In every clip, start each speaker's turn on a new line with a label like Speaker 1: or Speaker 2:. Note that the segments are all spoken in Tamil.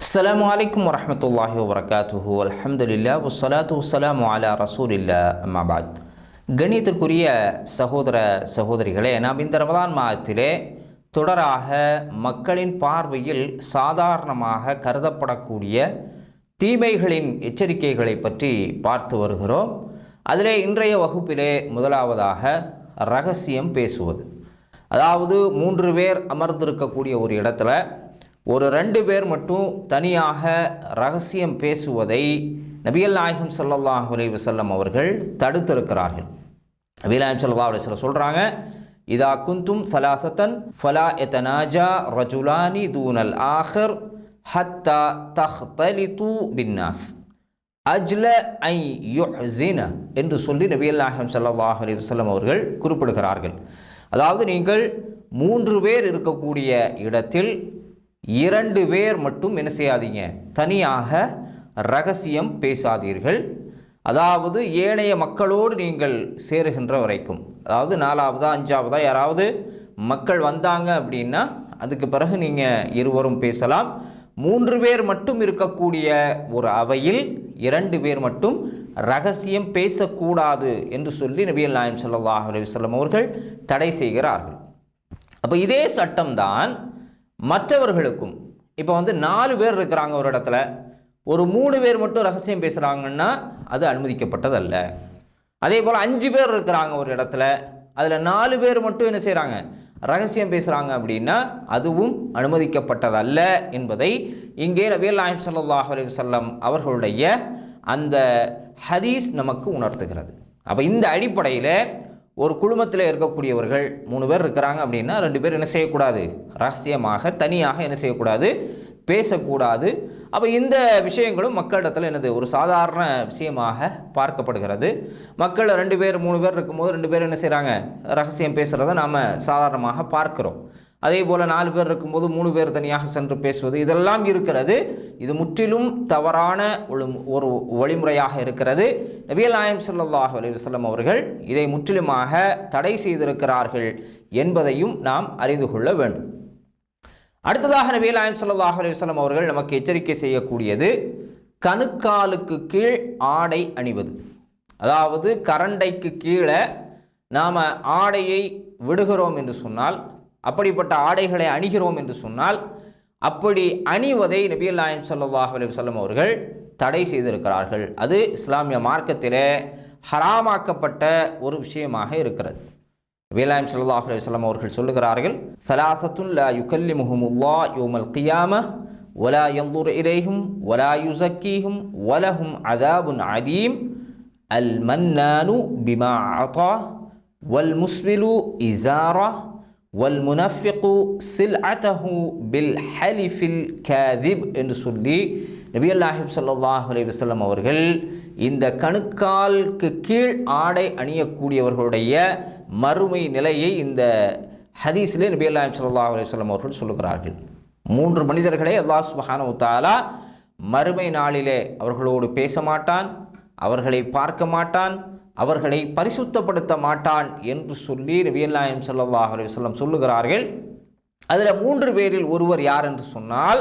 Speaker 1: அஸ்ஸலாமு அலைக்கும் வரஹ்மத்துல்லாஹி வபரகாத்துஹு. அல்ஹம்துலில்லாஹ் வஸ்ஸலாத்து வஸ்ஸலாமு அலா ரசூலில்லாஹ். அம்மா பாத். கண்ணியத்திற்குரிய சகோதர சகோதரிகளே, நாம் இந்த ரமதான் மாதத்திலே தொடராக மக்களின் பார்வையில் சாதாரணமாக கருதப்படக்கூடிய தீமைகளின் எச்சரிக்கைகளை பற்றி பார்த்து வருகிறோம். அதிலே இன்றைய வகுப்பிலே முதலாவதாக ரகசியம் பேசுவது. அதாவது 3 பேர் அமர்ந்திருக்கக்கூடிய ஒரு இடத்துல ஒரு 2 பேர் மட்டும் தனியாக ரகசியம் பேசுவதை நபிகள் நாயகம் ஸல்லல்லாஹு அலைஹி வஸல்லம் அவர்கள் தடுத்திருக்கிறார்கள். நபிகள் நாயகம் ஸல்லல்லாஹு அலைஹி வஸல்லம் சொல்கிறாங்க, இதா குந்தும் சலாசத்தன் ஃபலா எத்தனாஜா ரஜுலானி தூனல் ஆஹர் ஹத்தா தஹ்தலிது பின்னாஸ் அஜ்ல ஐ யுஹ்ஸின என்று சொல்லி நபிகள் நாயகம் ஸல்லல்லாஹு அலைஹி வஸல்லம் அவர்கள் குறிப்பிடுகிறார்கள். அதாவது நீங்கள் 3 பேர் இருக்கக்கூடிய இடத்தில் 2 பேர் மட்டும் என்ன செய்யாதீங்க, தனியாக ரகசியம் பேசாதீர்கள். அதாவது ஏனைய மக்களோடு நீங்கள் சேருகின்ற வரைக்கும், அதாவது 4வதா 5வதா யாராவது மக்கள் வந்தாங்க அப்படின்னா அதுக்கு பிறகு நீங்கள் இருவரும் பேசலாம். 3 பேர் மட்டும் இருக்கக்கூடிய ஒரு அவையில் 2 பேர் மட்டும் ரகசியம் பேசக்கூடாது என்று சொல்லி நபிகள் நாயகம் ஸல்லல்லாஹு அலைஹி வஸல்லம் அவர்கள் தடை செய்கிறார்கள். அப்போ இதே சட்டம்தான் மற்றவர்களுக்கும். இப்போ 4 பேர் இருக்கிறாங்க ஒரு இடத்துல, ஒரு 3 பேர் மட்டும் ரகசியம் பேசுகிறாங்கன்னா அது அனுமதிக்கப்பட்டதல்ல. அதே போல் 5 பேர் இருக்கிறாங்க ஒரு இடத்துல, அதில் 4 பேர் மட்டும் என்ன செய்கிறாங்க, ரகசியம் பேசுகிறாங்க அப்படின்னா அதுவும் அனுமதிக்கப்பட்டதல்ல என்பதை இங்கே நபிகள் நாயகம் ஸல்லல்லாஹு அலைஹி வஸல்லம் அவர்களுடைய அந்த ஹதீஸ் நமக்கு உணர்த்துகிறது. அப்போ இந்த அடிப்படையில் ஒரு குழுமத்தில் இருக்கக்கூடியவர்கள் 3 பேர் இருக்கிறாங்க அப்படின்னா 2 பேர் என்ன செய்யக்கூடாது, ரகசியமாக தனியாக என்ன செய்யக்கூடாது, பேசக்கூடாது. அப்போ இந்த விஷயங்களும் மக்களிடத்தில் என்னது ஒரு சாதாரண விஷயமாக பார்க்கப்படுகிறது. மக்கள் 2 பேர் 3 பேர் இருக்கும்போது 2 பேர் என்ன செய்கிறாங்க, ரகசியம் பேசுகிறத நாம் சாதாரணமாக பார்க்கிறோம். அதே போல் 4 பேர் இருக்கும்போது 3 பேர் தனியாக சென்று பேசுவது இதெல்லாம் இருக்கிறது. இது முற்றிலும் தவறான ஒரு வழிமுறையாக இருக்கிறது. நபிகள் நாயகம் ஸல்லல்லாஹு அலைஹி வஸல்லம் அவர்கள் இதை முற்றிலுமாக தடை செய்திருக்கிறார்கள் என்பதையும் நாம் அறிந்து கொள்ள வேண்டும். அடுத்ததாக நபிகள் நாயகம் ஸல்லல்லாஹு அலைஹி வஸல்லம் அவர்கள் நமக்கு எச்சரிக்கை செய்யக்கூடியது கணுக்காலுக்கு கீழ் ஆடை அணிவது. அதாவது கரண்டைக்கு கீழே நாம் ஆடையை விடுகிறோம் என்று சொன்னால், அப்படிப்பட்ட ஆடைகளை அணிகிறோம் என்று சொன்னால், அப்படி அணிவதை நபிகள் நாயகம் ஸல்லல்லாஹு அலைஹி வஸல்லம் அவர்கள் தடை செய்திருக்கிறார்கள். அது இஸ்லாமிய மார்க்கத்திலே ஹராமாக்கப்பட்ட ஒரு விஷயமாக இருக்கிறது. நபிகள் நாயகம் ஸல்லல்லாஹு அலைஹி வஸல்லம் அவர்கள் சொல்லுகிறார்கள், ஸலாஸத்துன் லா யுகல்லிமுஹுமுல்லாஹ் யௌமல் கியாமஹ் வலா யன்துரு இலைஹிம் வலா யுஸக்கீஹிம் வலஹும் அஸாபுன் அலீம் அல் மன்னானு பிமா அத்தா வல் முஸ்பிலு இஸாரா வல் முனஃபிகு சில்அத்தஹு பில் ஹலிஃபில் காதிப் என்று சொல்லி நபிகள் நாயகம் ஸல்லல்லாஹு அலைஹி வஸல்லம் அவர்கள் இந்த கணுக்காலுக்கு கீழ் ஆடை அணியக்கூடியவர்களுடைய மறுமை நிலையை இந்த ஹதீஸிலே நபிகள் நாயகம் ஸல்லல்லாஹு அலைஹி வஸல்லம் அவர்கள் சொல்லுகிறார்கள். 3 மனிதர்களை அல்லாஹ் சுப்ஹானஹு வ தஆலா மறுமை நாளிலே அவர்களோடு பேச மாட்டான், அவர்களை பார்க்க மாட்டான், அவர்களை பரிசுத்தப்படுத்த மாட்டான் என்று சொல்லி நபிகள் நாயகம் ஸல்லல்லாஹு அலைஹி வஸல்லம் சொல்லுகிறார்கள். அதில் 3 பேரில் ஒருவர் யார் என்று சொன்னால்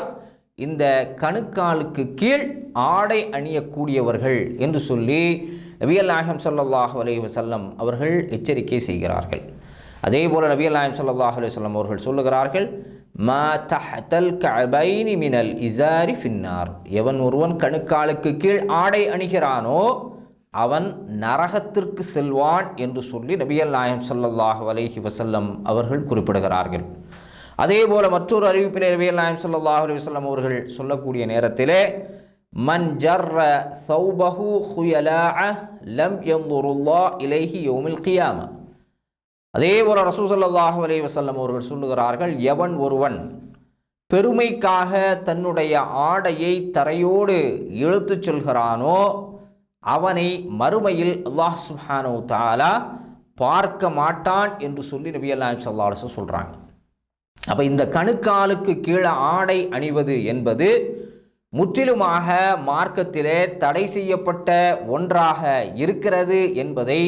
Speaker 1: இந்த கணுக்காலுக்கு கீழ் ஆடை அணியக்கூடியவர்கள் என்று சொல்லி நபிகள் நாயகம் ஸல்லல்லாஹு அலைஹி வஸல்லம் அவர்கள் எச்சரிக்கை செய்கிறார்கள். அதே போல் நபிகள் நாயகம் ஸல்லல்லாஹு அலைஹி வஸல்லம் அவர்கள் சொல்லுகிறார்கள், மா தஹ்தல் கஅபைனி மினல் இஸாரி ஃபின்னார். எவன் ஒருவன் கணுக்காலுக்கு கீழ் ஆடை அணிகிறானோ அவன் நரகத்திற்கு செல்வான் என்று சொல்லி நபிகள் நாயகம் ஸல்லல்லாஹு அலைஹி வஸல்லம் அவர்கள் குறிப்பிடுகிறார்கள். அதே போல மற்றொரு அறிவிப்பிலே நபிகள் நாயகம் ஸல்லல்லாஹு அலைஹி வஸல்லம் அவர்கள் சொல்லக்கூடிய நேரத்திலே, மன் ஜர்ர ஸௌபஹு ஹுயலாஅ லம் யன்துருல்லாஹ் இலைஹி யௌமில் கியாமah. அதே போல ரசூல் ஸல்லல்லாஹு அலைஹி வஸல்லம் அவர்கள் சொல்லுகிறார்கள், எவன் ஒருவன் பெருமைக்காக தன்னுடைய ஆடையை தரையோடு இழுத்துச் செல்கிறானோ அவனை மறுமையில் அல்லாஹ் சுப்ஹானஹு வ தஆலா பார்க்க மாட்டான் என்று சொல்லி நபிகள் நாயகம் ஸல்லல்லாஹு அலைஹி வஸல்லம் சொல்கிறாங்க. அப்போ இந்த கணுக்காலுக்கு கீழே ஆடை அணிவது என்பது முற்றிலுமாக மார்க்கத்திலே தடை செய்யப்பட்ட ஒன்றாக இருக்கிறது என்பதை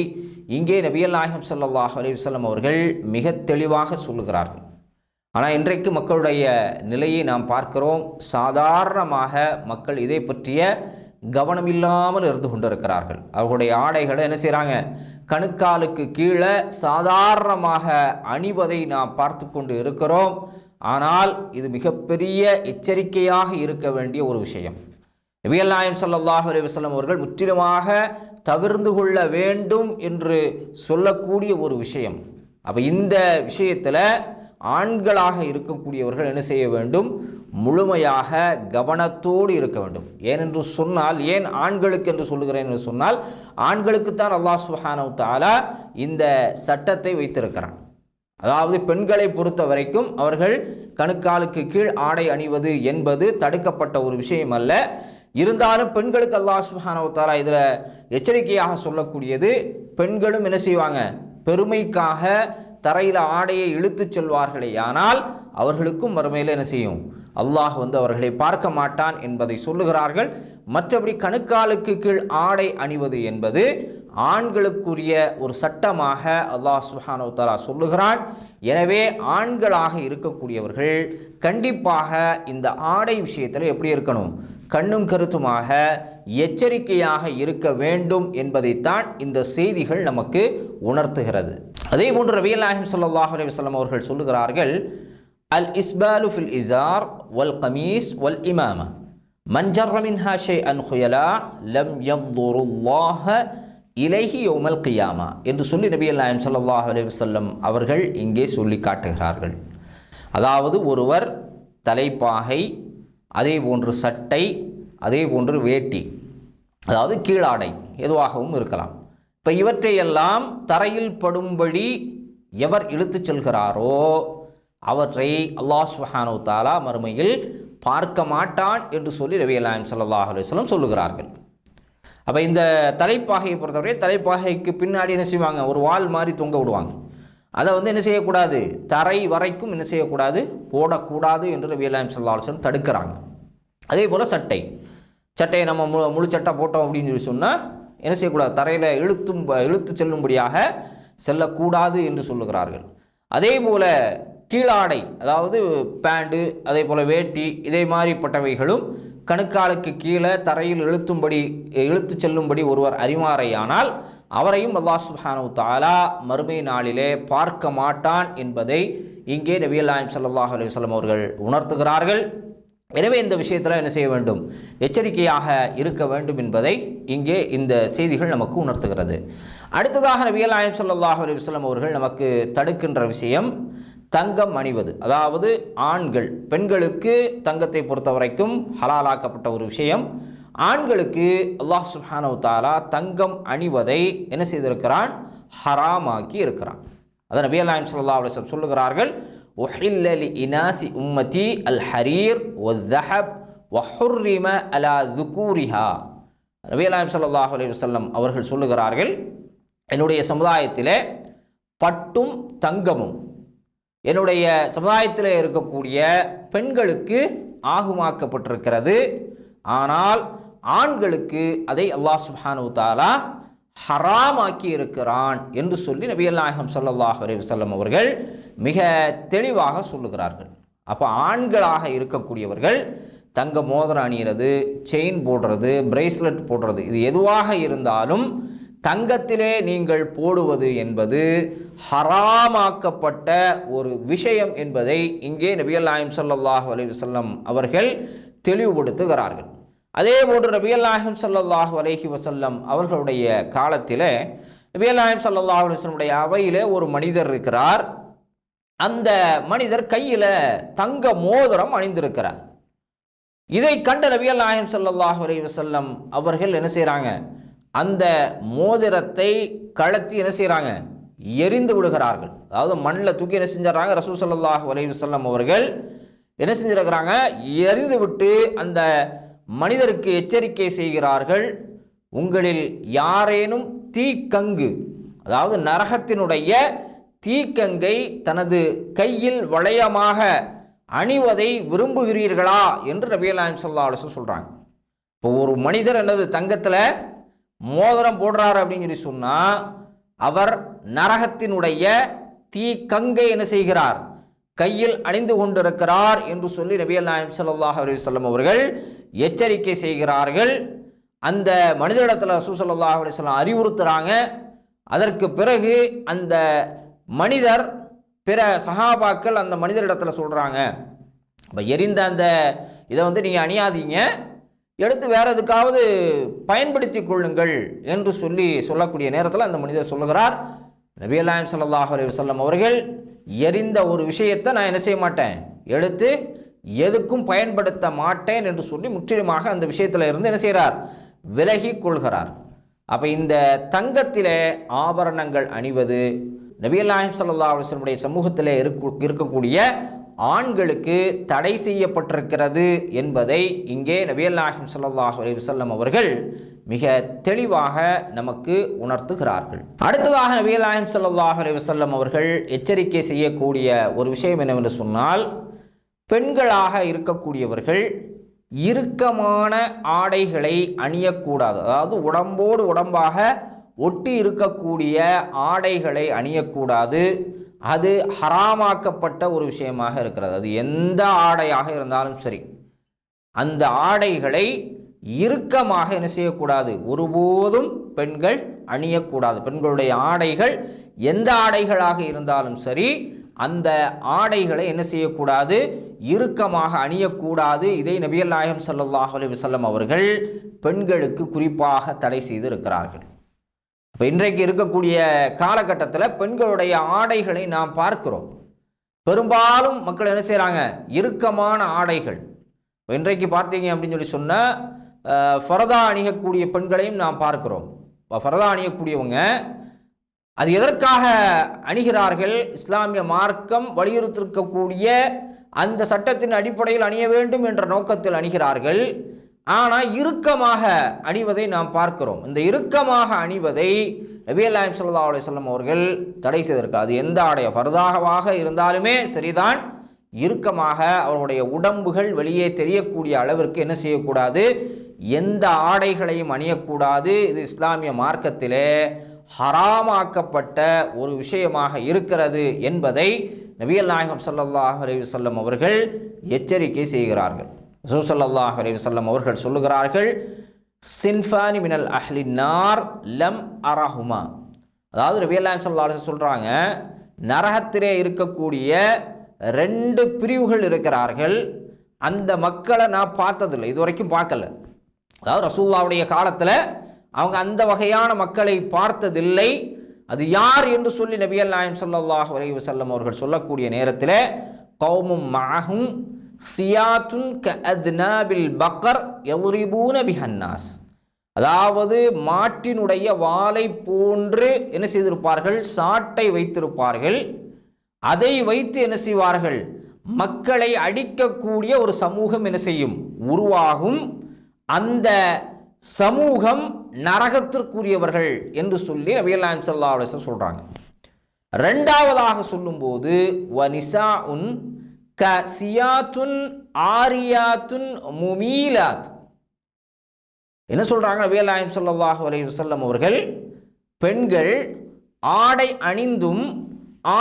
Speaker 1: இங்கே நபிகள் நாயகம் ஸல்லல்லாஹு அலைஹி வஸல்லம் அவர்கள் மிக தெளிவாக சொல்லுகிறார்கள். ஆனால் இன்றைக்கு மக்களுடைய நிலையை நாம் பார்க்கிறோம். சாதாரணமாக மக்கள் இதை பற்றிய கவனம் இல்லாமல் இருந்து கொண்டிருக்கிறார்கள். அவர்களுடைய ஆடைகளை என்ன செய்கிறாங்க, கணுக்காலுக்கு கீழே சாதாரணமாக அணிவதை நாம் பார்த்து கொண்டு இருக்கிறோம். ஆனால் இது மிகப்பெரிய எச்சரிக்கையாக இருக்க வேண்டிய ஒரு விஷயம். நபிகள் நாயகம் ஸல்லல்லாஹு அலைஹி வஸல்லம் அவர்கள் முற்றிலுமாக தவிர்ந்து கொள்ள வேண்டும் என்று சொல்லக்கூடிய ஒரு விஷயம். அப்போ இந்த விஷயத்தில் ஆண்களாக இருக்கக்கூடியவர்கள் என்ன செய்ய வேண்டும், முழுமையாக கவனத்தோடு இருக்க வேண்டும். ஏனென்று சொன்னால், ஏன் ஆண்களுக்கு என்று சொல்லுகிறேன் என்று சொன்னால், ஆண்களுக்குத்தான் அல்லாஹ் சுப்ஹானஹு வ தஆலா இந்த சட்டத்தை வைத்திருக்கிறான். அதாவது பெண்களை பொறுத்த வரைக்கும் அவர்கள் கணுக்காலுக்கு கீழ் ஆடை அணிவது என்பது தடுக்கப்பட்ட ஒரு விஷயம் அல்ல. இருந்தாலும் பெண்களுக்கு அல்லாஹ் சுப்ஹானஹு வ தஆலா இதில் எச்சரிக்கையாக சொல்லக்கூடியது, பெண்களும் என்ன செய்வாங்க, பெருமைக்காக தரையில் ஆடையை இழுத்து செல்வார்களே, ஆனால் அவர்களுக்கும் மறுமையில் என்ன செய்யும், அல்லாஹ் அவர்களை பார்க்க மாட்டான் என்பதை சொல்லுகிறார்கள். மற்றபடி கணுக்காலுக்கு கீழ் ஆடை அணிவது என்பது ஆண்களுக்குரிய ஒரு சட்டமாக அல்லாஹ் சுப்ஹானஹு வ தஆலா சொல்லுகிறான். எனவே ஆண்களாக இருக்கக்கூடியவர்கள் கண்டிப்பாக இந்த ஆடை விஷயத்தில் எப்படி இருக்கணும், கண்ணும் கருத்துமாக எச்சரிக்கையாக இருக்க வேண்டும் என்பதைத்தான் இந்த செய்திகள் நமக்கு உணர்த்துகிறது. அதே போன்று நபிகள் நாயகம் ஸல்லல்லாஹு அலைஹி வஸல்லம் அவர்கள் சொல்லுகிறார்கள், அல் இஸ்பாலு ஃபில் இஸார் வல் கமீஸ் வல் இமாமா மன் ஜர்ர மின்ஹா ஷைஅன் குயலா லம் யன்துருல்லாஹ இலைஹி யௌமல் கியாமா என்று சொல்லி நபிகள் நாயகம் ஸல்லல்லாஹு அலைஹி வஸல்லம் அவர்கள் இங்கே சொல்லி காட்டுகிறார்கள். அதாவது ஒருவர் தலைப்பாகை, அதே போன்று சட்டை, அதே போன்று வேட்டி, அதாவது கீழாடை எதுவாகவும் இருக்கலாம். இப்போ இவற்றையெல்லாம் தரையில் படும்படி எவர் இழுத்து செல்கிறாரோ அவற்றை அல்லாஹ் சுப்ஹானஹு வ தஆலா மறுமையில் பார்க்க மாட்டான் என்று சொல்லி நபிகள் நாயகம் ஸல்லல்லாஹு அலைஹி வஸல்லம் சொல்லுகிறார்கள். அப்போ இந்த தலைப்பாகையை பொறுத்தவரை தலைப்பாகைக்கு பின்னாடி என்ன செய்வாங்க, ஒரு வால் மாதிரி தொங்க விடுவாங்க. அதை என்ன செய்யக்கூடாது, தரை வரைக்கும் என்ன செய்யக்கூடாது, போடக்கூடாது என்று நபிகள் நாயகம் ஸல்லல்லாஹு அலைஹி வஸல்லம் தடுக்கிறாங்க. அதே போல் சட்டையை நம்ம முழு சட்டை போட்டோம் அப்படின்னு சொல்லி சொன்னால் என்ன செய்யக்கூடாது, தரையில் இழுத்து செல்லும்படியாக செல்லக்கூடாது என்று சொல்லுகிறார்கள். அதே போல் கீழாடை, அதாவது பேண்டு, அதே போல் வேட்டி, இதே மாதிரிப்பட்டவைகளும் கணுக்காலுக்கு கீழே தரையில் இழுத்து செல்லும்படி ஒருவர் அறிமாறையானால் அவரையும் அல்லாஹ் சுப்ஹானஹு வ தஆலா மறுமை நாளிலே பார்க்க மாட்டான் என்பதை இங்கே நபிகள் நாயகம் ஸல்லல்லாஹு அலைஹி வஸல்லம் அவர்கள் உணர்த்துகிறார்கள். எனவே இந்த விஷயத்தில் என்ன செய்ய வேண்டும், எச்சரிக்கையாக இருக்க வேண்டும் என்பதை இங்கே இந்த செய்திகள் நமக்கு உணர்த்துகிறது. அடுத்ததாக நபிகள் நாயகம் ஸல்லல்லாஹு அலைஹி வஸல்லம் அவர்கள் நமக்கு தடுக்கின்ற விஷயம் தங்கம் அணிவது. அதாவது ஆண்கள், பெண்களுக்கு தங்கத்தை பொறுத்த வரைக்கும் ஹலாலாக்கப்பட்ட ஒரு விஷயம். ஆண்களுக்கு அல்லாஹ் சுப்ஹானஹு வ தஆலா தங்கம் அணிவதை என்ன செய்திருக்கிறான், ஹராமாக்கி இருக்கிறான். அதை நபிகள் நாயகம் ஸல்லல்லாஹு அலைஹி வஸல்லம் சொல்லுகிறார்கள், உஹில்ல லி இனாசி உம்மதி அல் ஹரீர் வஸ்ஸஹப் வஹுர்ரிம அலா ذுகூரிஹா. நபிகள் நாயகம் ஸல்லல்லாஹு அலைஹி வஸல்லம் அவர்கள் சொல்லுகிறார்கள், என்னுடைய சமுதாயத்திலே பட்டும் தங்கமும் என்னுடைய சமுதாயத்தில் இருக்கக்கூடிய பெண்களுக்கு ஆகுமாக்கப்பட்டிருக்கிறது. ஆனால் ஆண்களுக்கு அதை அல்லாஹ் சுப்ஹானஹு வ தஆலா ஹராமாக்கி இருக்கிறான் என்று சொல்லி நபிகள் நாயகம் ஸல்லல்லாஹு அலைஹி வஸல்லம் அவர்கள் மிக தெளிவாக சொல்லுகிறார்கள். அப்போ ஆண்களாக இருக்கக்கூடியவர்கள் தங்க மோதிரம் அணிகிறது, செயின் போடுறது, பிரேஸ்லெட் போடுறது, இது எதுவாக இருந்தாலும் தங்கத்திலே நீங்கள் போடுவது என்பது ஹராமாக்கப்பட்ட ஒரு விஷயம் என்பதை இங்கே நபிகள் நாயகம் ஸல்லல்லாஹு அலைஹி வஸல்லம் அவர்கள் தெளிவுபடுத்துகிறார்கள். அதே போன்று நபிகள் நாயகம் ஸல்லல்லாஹு அலைஹி வஸல்லம் அவர்களுடைய காலத்தில் நபிகள் நாயகம் ஸல்லல்லாஹு அலைஹி வஸல்லம் அவையிலே ஒரு மனிதர் இருக்கிறார். அந்த மனிதர் கையில் தங்க மோதிரம் அணிந்திருக்கிறார். இதை கண்ட நபிகள் நாயகம் ஸல்லல்லாஹு அலைஹி வஸல்லம் அவர்கள் என்ன செய்கிறாங்க, அந்த மோதிரத்தை கழத்தி என்ன செய்கிறாங்க, எரிந்து விடுகிறார்கள். அதாவது மண்ணில் தூக்கி என்ன செஞ்சிடறாங்க, ரசூல் ஸல்லல்லாஹு அலைஹி வஸல்லம் அவர்கள் என்ன செஞ்சிருக்கிறாங்க, எரிந்து விட்டு அந்த மனிதருக்கு எச்சரிக்கை செய்கிறார்கள், உங்களில் யாரேனும் தீக்கங்கு, அதாவது நரகத்தினுடைய தீக்கங்கை தனது கையில் வளையமாக அணிவதை விரும்புகிறீர்களா என்று நபிகள் நாயகம் ஸல்லல்லாஹு அலைஹி வஸல்லம் சொல்கிறாங்க. இப்போ ஒரு மனிதர் என்னது தங்கத்தில் மோதிரம் போடுறாரு அப்படின்னு சொல்லி சொன்னால் அவர் நரகத்தினுடைய தீக்கங்கை என்ன செய்கிறார், கையில் அணிந்து கொண்டிருக்கிறார் என்று சொல்லி நபிகள் நாயகம் ஸல்லல்லாஹு அலைஹி வஸல்லம் அவர்கள் எச்சரிக்கை செய்கிறார்கள். அந்த மனிதரிடத்தில் ரசூல் ஸல்லல்லாஹு அலைஹி வஸல்லம் அறிவுறுத்துறாங்க. அதற்கு பிறகு அந்த மனிதர் பிற சஹாபாக்கள் அந்த மனிதரிடத்தில் சொல்கிறாங்க, இப்போ எரிந்த அந்த இதை நீங்கள் அணியாதீங்க, எடுத்து வேறு எதுக்காவது பயன்படுத்தி கொள்ளுங்கள் என்று சொல்லக்கூடிய நேரத்தில் அந்த மனிதர் சொல்லுகிறார், நபிகள் நாயகம் ஸல்லல்லாஹு அலைஹி வஸல்லம் அவர்கள் எரிந்த ஒரு விஷயத்தை நான் என்ன செய்ய மாட்டேன், எடுத்து எதுக்கும் பயன்படுத்த மாட்டேன் என்று சொல்லி முற்றிலுமாக அந்த விஷயத்தில் இருந்து என்ன செய்கிறார், விலகி கொள்கிறார். அப்போ இந்த தங்கத்திலே ஆபரணங்கள் அணிவது நபிகள் நாயகம் ஸல்லல்லாஹு அலைஹி வஸல்லம் சமூகத்திலே இருக்கக்கூடிய ஆண்களுக்கு தடை செய்யப்பட்டிருக்கிறது என்பதை இங்கே நபிகள் நாயகம் ஸல்லல்லாஹு அலைஹி வஸல்லம் அவர்கள் மிக தெளிவாக நமக்கு உணர்த்துகிறார்கள். அடுத்ததாக நபிகள் நாயகம் ஸல்லல்லாஹு அலைஹி வஸல்லம் அவர்கள் எச்சரிக்கை செய்யக்கூடிய ஒரு விஷயம் என்னவென்று சொன்னால், பெண்களாக இருக்கக்கூடியவர்கள் இறுக்கமான ஆடைகளை அணியக்கூடாது. அதாவது உடம்போடு உடம்பாக ஒட்டி இருக்கக்கூடிய ஆடைகளை அணியக்கூடாது. அது ஹராமாக்கப்பட்ட ஒரு விஷயமாக இருக்கிறது. அது எந்த ஆடையாக இருந்தாலும் சரி, அந்த ஆடைகளை இறுக்கமாக என்ன செய்யக்கூடாது, ஒருபோதும் பெண்கள் அணியக்கூடாது. பெண்களுடைய ஆடைகள் எந்த ஆடைகளாக இருந்தாலும் சரி, அந்த ஆடைகளை என்ன செய்யக்கூடாது, இறுக்கமாக அணியக்கூடாது. இதை நபிகள் நாயகம் ஸல்லல்லாஹு அலைஹி வஸல்லம் அவர்கள் பெண்களுக்கு குறிப்பாக தடை செய்து இருக்கிறார்கள். இப்போ இன்றைக்கு இருக்கக்கூடிய காலகட்டத்தில் பெண்களுடைய ஆடைகளை நாம் பார்க்கிறோம். பெரும்பாலும் மக்கள் என்ன செய்கிறாங்க, இறுக்கமான ஆடைகள். இப்போ இன்றைக்கு பார்த்தீங்க அப்படின்னு சொன்னால் ஃபரதா அணியக்கூடிய பெண்களையும் நாம் பார்க்கிறோம். ஃபரதா அணியக்கூடியவங்க அது எதற்காக அணிகிறார்கள், இஸ்லாமிய மார்க்கம் வலியுறுத்திருக்கக்கூடிய அந்த சட்டத்தின் அடிப்படையில் அணிய வேண்டும் என்ற நோக்கத்தில் அணிகிறார்கள். ஆனால் இறுக்கமாக அணிவதை நாம் பார்க்கிறோம். இந்த இறுக்கமாக அணிவதை நபிகள் நாயகம் ஸல்லல்லாஹு அலைஹி வஸல்லம் அவர்கள் தடை செய்திருக்கார். அது எந்த ஆடைய ஃபர்தாவாக இருந்தாலுமே சரிதான், இறுக்கமாக அவருடைய உடம்புகள் வெளியே தெரியக்கூடிய அளவிற்கு என்ன செய்யக்கூடாது, எந்த ஆடைகளையும் அணியக்கூடாது. இது இஸ்லாமிய மார்க்கத்திலே ஹராமாக்கப்பட்ட ஒரு விஷயமாக இருக்கிறது என்பதை நபிகள் நாயகம் ஸல்லல்லாஹு அலைஹி வஸல்லம் அவர்கள் எச்சரிக்கை செய்கிறார்கள். ரசூல் ஸல்லல்லாஹு அலைஹி வஸல்லம் அவர்கள் சொல்லுகிறார்கள், சின்ஃபானி மினல் அஹ்லின் நார் லம் அரஹுமா. அதாவது நபிகள் நாயகம் ஸல்லல்லாஹு அலைஹி வஸல்லம் சொல்கிறாங்க, நரகத்திலே இருக்கக்கூடிய 2 பிரிவுகள் இருக்கிறார்கள். அந்த மக்களை நான் பார்த்ததில்லை, இதுவரைக்கும் பார்க்கல. அதாவது ரசூலுல்லாஹ்வுடைய காலத்தில் அவங்க அந்த வகையான மக்களை பார்த்ததில்லை. அது யார் என்று சொல்லி நபிகள் நாயகம் ஸல்லல்லாஹு அலைஹி வஸல்லம் அவர்கள் சொல்லக்கூடிய நேரத்தில், கௌமும் மஅஹும் சியாத்துன் கஅத்னாபில் பக்கர் யضربون பிஹன்னாஸ். அதாவது மாட்டினுடைய வாளை போன்று என்ன செய்திருப்பார்கள், சாட்டை வைத்திருப்பார்கள். அதை வைத்து என்ன செய்வார்கள், மக்களை அடிக்கக்கூடிய ஒரு சமூகம் என்ன செய்யும், உருவாகும். அந்த சமூகம் நரகத்திற்குரியவர்கள் என்று சொல்லி நபிகள் நாயகம் ஸல்லல்லாஹு அலைஹி வஸல்லம் சொல்றாங்க. இரண்டாவதாக சொல்லும்போது வனிசாஉன் கசியாத்துன் ஆரியாத்துன் முமீலாத். என்ன சொல்றாங்க நபிகள் நாயகம் ஸல்லல்லாஹு அலைஹி வஸல்லம் அவர்கள், பெண்கள் ஆடை அணிந்தும்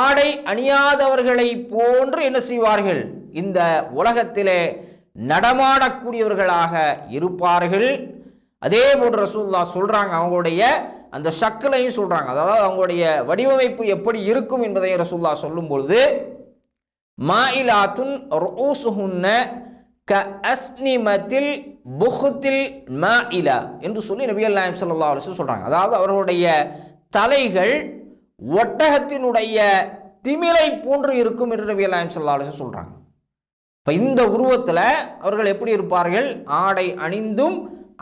Speaker 1: ஆடை அணியாதவர்களை போன்று என்ன செய்வார்கள், இந்த உலகத்திலே நடமாடக்கூடியவர்களாக இருப்பார்கள். அதே போன்று ரசூலுல்லாஹ் சொல்றாங்க, அவங்களுடைய அந்த ஷக்கலையும் சொல்றாங்க. அதாவது அவங்களுடைய வடிவமைப்பு எப்படி இருக்கும் என்பதை ரசூலுல்லாஹ் சொல்லும் பொழுது, மாயிலாத்துன் ரூசுஹுன்ன கஅஸ்னிமத்தில் புஹ்தில் மாயிலா என்று சொல்லி நபிகள் நாயகம் ஸல்லல்லாஹு அலைஹி வஸல்லம் சொல்றாங்க. அதாவது அவர்களுடைய தலைகள் ஒட்டகத்தினுடைய திமிலை போன்று இருக்கும் என்று நபிகள் நாயகம் ஸல்லல்லாஹு அலைஹி வஸல்லம் சொல்றாங்க. இப்போ இந்த உருவத்தில் அவர்கள் எப்படி இருப்பார்கள், ஆடை அணிந்தும்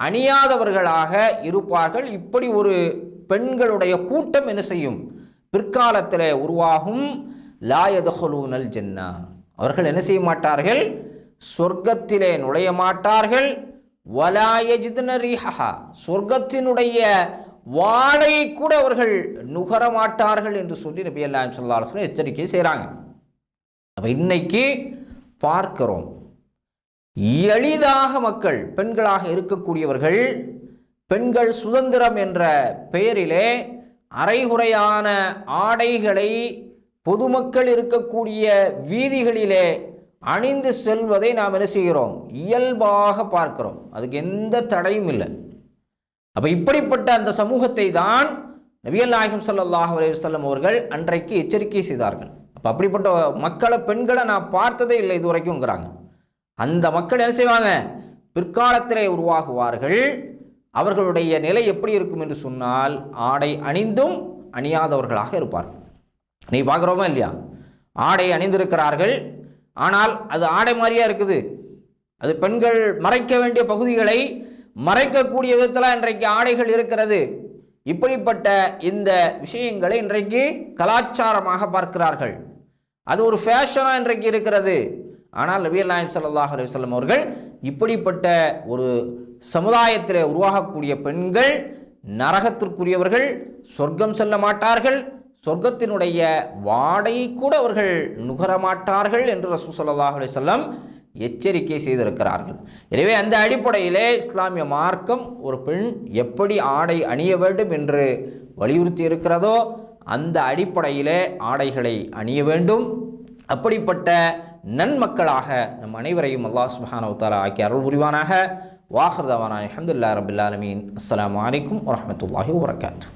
Speaker 1: அணியாதவர்களாக இருப்பார்கள். இப்படி ஒரு பெண்களுடைய கூட்டம் என்ன செய்யும், பிற்காலத்தில் உருவாகும். லா யதுகுலூனல் ஜன்னா, அவர்கள் என்ன செய்ய மாட்டார்கள், சொர்க்கத்திலே நுழைய மாட்டார்கள். வலா யஜிதுன ரீஹஹா, சொர்க்கத்தினுடைய வாடை கூட அவர்கள் நுகர மாட்டார்கள் என்று சொல்லி நபிகள் நாயகம் ஸல்லல்லாஹு அலைஹி வஸல்லம் எச்சரிக்கை செய்கிறாங்க. அப்போ இன்னைக்கு பார்க்கிறோம், எளிதாக மக்கள் பெண்களாக இருக்கக்கூடியவர்கள் பெண்கள் சுதந்திரம் என்ற பெயரிலே அரைகுறையான ஆடைகளை பொதுமக்கள் இருக்கக்கூடிய வீதிகளிலே அணிந்து செல்வதை நாம் என்ன செய்கிறோம்? இயல்பாக பார்க்கிறோம். அதுக்கு எந்த தடையும் இல்லை. அப்போ இப்படிப்பட்ட அந்த சமூகத்தை தான் நபிகள் நாயகம் ஸல்லல்லாஹு அலைஹி வஸல்லம் அவர்கள் அன்றைக்கு எச்சரிக்கை செய்தார்கள். அப்போ அப்படிப்பட்ட மக்களை, பெண்களை நான் பார்த்ததே இல்லை இது வரைக்கும்ங்கிறாங்க. அந்த மக்கள் என்ன செய்வாங்க? பிற்காலத்திலே உருவாகுவார்கள். அவர்களுடைய நிலை எப்படி இருக்கும் என்று சொன்னால், ஆடை அணிந்தும் அணியாதவர்களாக இருப்பார்கள். நீ பார்க்குறோமா இல்லையா? ஆடை அணிந்திருக்கிறார்கள், ஆனால் அது ஆடை மாதிரியா இருக்குது. அது பெண்கள் மறைக்க வேண்டிய பகுதிகளை மறைக்கக்கூடிய விதத்தில் இன்றைக்கு ஆடைகள் இருக்கிறது. இப்படிப்பட்ட இந்த விஷயங்களை இன்றைக்கு கலாச்சாரமாக பார்க்கிறார்கள். அது ஒரு ஃபேஷனாக இன்றைக்கு இருக்கிறது. ஆனால் நபிகள் நாயகம் ஸல்லல்லாஹு அலைஹி வஸல்லம் அவர்கள் இப்படிப்பட்ட ஒரு சமுதாயத்தில் உருவாகக்கூடிய பெண்கள் நரகத்திற்குரியவர்கள், சொர்க்கம் செல்ல மாட்டார்கள், சொர்க்கத்தினுடைய வாடையை கூட அவர்கள் நுகரமாட்டார்கள் என்று ரசூல் ஸல்லல்லாஹு அலைஹி வஸல்லம் எச்சரிக்கை செய்திருக்கிறார்கள். எனவே அந்த அடிப்படையிலே இஸ்லாமிய மார்க்கம் ஒரு பெண் எப்படி ஆடை அணிய வேண்டும் என்று வலியுறுத்தி இருக்கிறதோ அந்த அடிப்படையிலே ஆடைகளை அணிய வேண்டும். அப்படிப்பட்ட நன்மக்களாக நம் அனைவரையும் அல்லாஹ் சுப்ஹானஹு வ தஆலா ஆக்கி அருள் புரிவானாக. வாஹிர் தவானா அல்ஹம்துலில்லாஹி ரப்பில் ஆலமீன். அஸ்ஸலாமு அலைக்கும் வரஹ்மத்துல்லாஹி வபரகாத்துஹு.